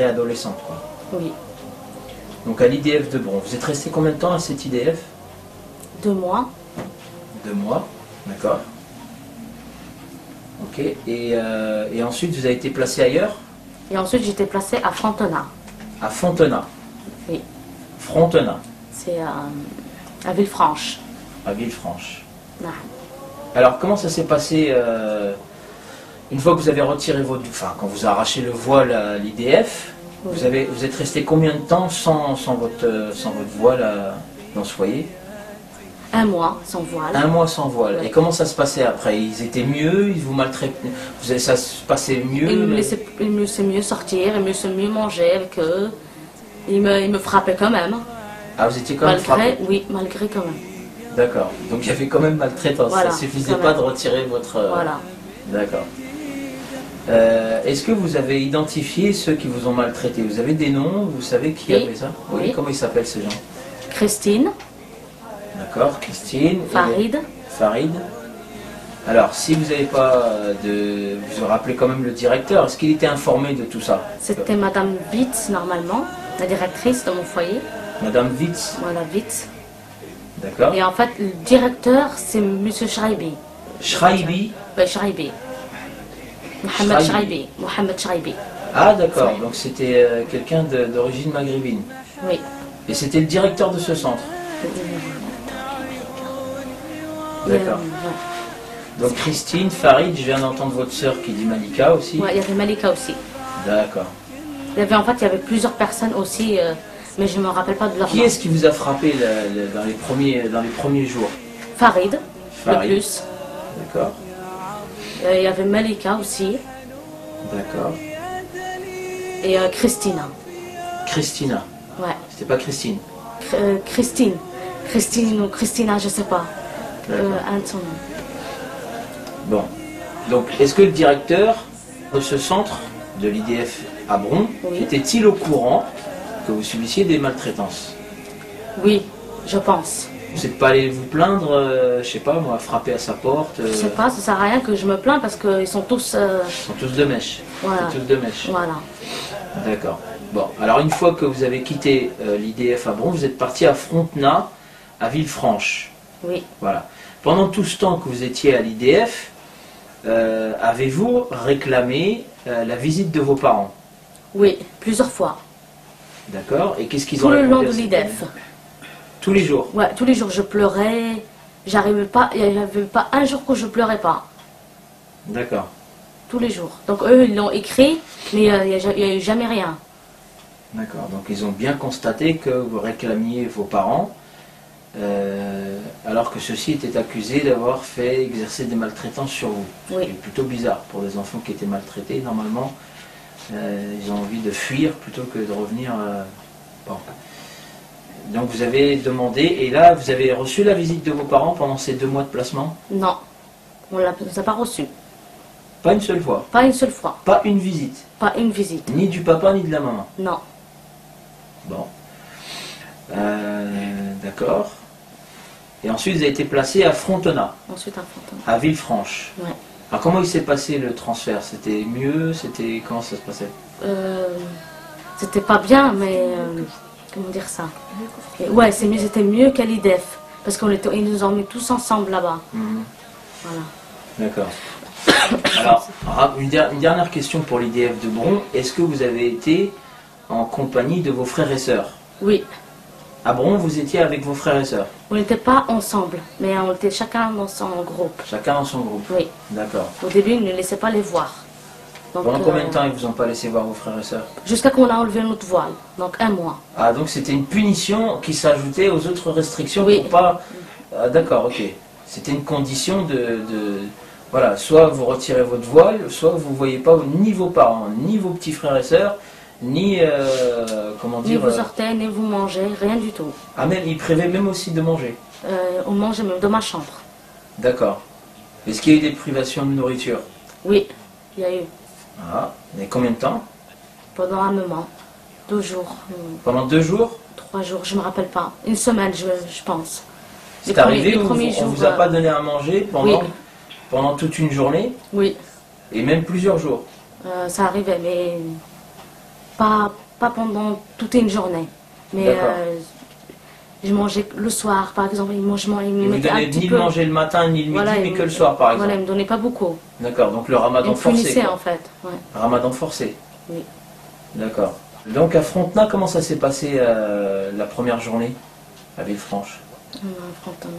préadolescente, quoi. Oui. Donc à l'IDF de Bron. Vous êtes resté combien de temps à cet IDF? 2 mois. 2 mois, d'accord. Ok, et ensuite vous avez été placé ailleurs? Et ensuite, j'étais placée à Frontenat. À Fontenay. Oui. Frontenay, C'est à Villefranche. à Villefranche. Non. Alors comment ça s'est passé une fois que vous avez retiré votre... Enfin, quand vous avez arraché le voile à l'IDF, Oui. vous êtes resté combien de temps sans votre voile dans ce foyer? 1 mois sans voile. 1 mois sans voile. Oui. Et comment ça se passait après? Ils étaient mieux? Ils vous maltraitaient? Ça se passait mieux? Il me laissait mieux sortir, il me laissait mieux manger avec eux. Il me frappait quand même. Ah, vous étiez quand même frappé? Oui, malgré quand même. D'accord. Donc il y avait quand même maltraitance. Voilà, Ça suffisait quand pas même. de retirer votre... Voilà. D'accord. Est-ce que vous avez identifié ceux qui vous ont maltraité? Vous avez des noms? Vous savez qui Oui. a fait ça? Oui. Comment ils s'appellent ces gens? Christine, D'accord. Christine. Farid. Farid. Alors, si vous n'avez pas de... Vous vous rappelez quand même le directeur. Est-ce qu'il était informé de tout ça? C'était Madame Witz, normalement, la directrice de mon foyer. Madame Witz. Voilà, Witz. D'accord. Et en fait, le directeur, c'est Monsieur Shraibi. Shraibi. Oui, Shraibi. Mohamed Shraibi. Shraibi. Mohamed Shraibi. Ah, d'accord. Donc c'était quelqu'un d'origine maghrébine. Oui. Et c'était le directeur de ce centre. D'accord. Donc Christine, Farid, je viens d'entendre votre sœur qui dit Malika aussi. Ouais, il y avait Malika aussi. D'accord. Il y avait plusieurs personnes aussi, mais je ne me rappelle pas de leur Qui nom. est-ce qui vous a frappé dans les premiers jours? Farid, Farid. le plus. D'accord. Il y avait Malika aussi. D'accord. Et Christina. Christina. Ouais. C'était pas Christine. Christine. Christine ou Christina, je sais pas. D'accord. Un de son nom. Bon. Donc, est-ce que le directeur de ce centre, de l'IDF à Bron, Oui. était-il au courant que vous subissiez des maltraitances? Oui, je pense. Vous n'êtes pas allé vous plaindre, je sais pas moi, frapper à sa porte Je sais pas, ça sert à rien que je me plains parce qu'ils sont tous... Ils sont tous de mèche. Voilà. Ils sont tous de mèche. Voilà. D'accord. Bon, alors une fois que vous avez quitté l'IDF à Bron, vous êtes parti à Frontenay, à Villefranche. Oui. Voilà. Pendant tout ce temps que vous étiez à l'IDF, avez-vous réclamé la visite de vos parents? Oui, plusieurs fois. D'accord. Et qu'est-ce qu'ils Tout ont le long répondu de à cette l'IDF. demande? Tous les jours. Ouais, tous les jours je pleurais. J'arrivais pas, il n'y avait pas un jour que je pleurais pas. D'accord. Tous les jours. Donc eux, ils l'ont écrit, mais il n'y a eu jamais rien. D'accord. Donc ils ont bien constaté que vous réclamiez vos parents, alors que ceux-ci étaient accusés d'avoir fait exercer des maltraitances sur vous. Oui. C'est plutôt bizarre pour des enfants qui étaient maltraités. Normalement, ils ont envie de fuir plutôt que de revenir. Bon. Donc vous avez demandé, et là vous avez reçu la visite de vos parents pendant ces 2 mois de placement? Non, on ne les a pas reçus. Pas une seule fois? Pas une seule fois. Pas une visite? Pas une visite. Ni du papa ni de la maman? Non. Bon. D'accord. Et ensuite vous avez été placé à Frontenay, Ensuite un fantôme. à Villefranche. Ouais. Alors comment il s'est passé le transfert? C'était mieux? Comment ça se passait? C'était pas bien, mais comment dire ça? Et ouais, c'était mieux qu'à l'IDF. Parce qu'ils nous ont mis tous ensemble là-bas. Mhm. Voilà. D'accord. Alors, une dernière question pour l'IDF de Bron. Est-ce que vous avez été en compagnie de vos frères et sœurs? Oui. À Bron, vous étiez avec vos frères et sœurs? On n'était pas ensemble, mais on était chacun dans son groupe. Chacun dans son groupe? Oui. D'accord. Au début, ils ne laissaient pas les voir. Donc, Pendant combien de temps ils vous ont pas laissé voir vos frères et sœurs? Jusqu'à qu'on a enlevé notre voile. Donc 1 mois. Ah, donc c'était une punition qui s'ajoutait aux autres restrictions Oui. pour pas... Ah, d'accord, ok. C'était une condition Voilà, soit vous retirez votre voile, soit vous ne voyez pas ni vos parents, ni vos petits frères et sœurs, ni... comment Ni dire... vous sortez, ni vous mangez, rien du tout. Ah, même, ils prévaient même aussi de manger? On mangeait même dans ma chambre. D'accord. Est-ce qu'il y a eu des privations de nourriture? Oui, il y a eu. Ah, mais combien de temps? Pendant un moment. 2 jours. Pendant 2 jours? 3 jours, je ne me rappelle pas. Une semaine, je pense. C'est arrivé les où premiers on ne jours, vous a pas donné à manger oui. pendant toute une journée? Oui, Et même plusieurs jours? ça arrivait, mais pas pendant toute une journée. Mais D'accord. je mangeais le soir, par exemple. Il me Et vous mettait un donnez petit ni peu. le manger le matin ni le midi, mais que le soir par exemple. Voilà, il me donnait pas beaucoup. D'accord, donc le Il ramadan me forcé. punissait Quoi. en fait. Ouais. Ramadan forcé. Oui. D'accord. Donc à Frontenac, comment ça s'est passé la première journée à Villefranche? Frontenac,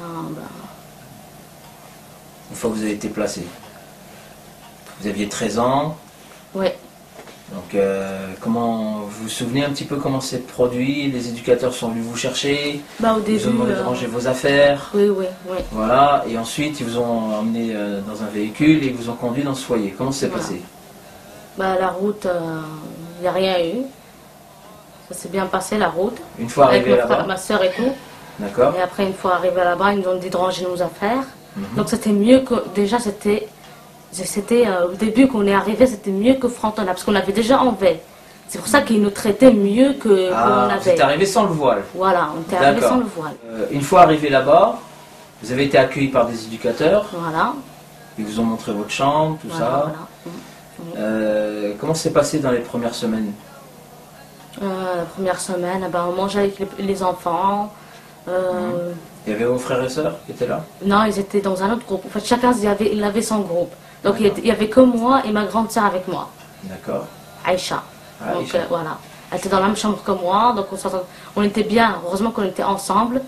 Une fois que vous avez été placé. Vous aviez 13 ans. ouais. Donc comment vous vous souvenez un petit peu comment c'est produit? Les éducateurs sont venus vous chercher. Au Ils vous début. ont demandé de ranger vos affaires. Oui, oui, oui. Voilà. Et ensuite ils vous ont emmené dans un véhicule et ils vous ont conduit dans ce foyer. Comment ça s'est Voilà. passé? La route, il n'y a rien eu. Ça s'est bien passé la route. Une fois Avec arrivé là-bas. ma soeur et tout. D'accord. Et après, une fois arrivé là-bas, ils nous ont dit de ranger nos affaires. Mhm. Donc c'était mieux que. Déjà, c'était au début qu'on est arrivé, c'était mieux que Frontenac, parce qu'on avait déjà enlevé. C'est pour ça qu'ils nous traitaient mieux que qu'on Ah, vous avait. êtes arrivé sans le voile. Voilà, on était arrivé D'accord. sans le voile. Une fois arrivé là-bas, vous avez été accueilli par des éducateurs. Voilà. Ils vous ont montré votre chambre, tout Voilà, ça. voilà. Comment c'est passé dans les premières semaines? La première semaine, on mangeait avec les enfants. Il y avait vos frères et sœurs qui étaient là? Non, ils étaient dans un autre groupe. En fait, chacun il avait son groupe. Donc il y avait que moi et ma grande sœur avec moi, D'accord. Aïcha. Donc Aïcha. voilà. Elle était dans la même chambre que moi, donc on était bien. Heureusement qu'on était ensemble.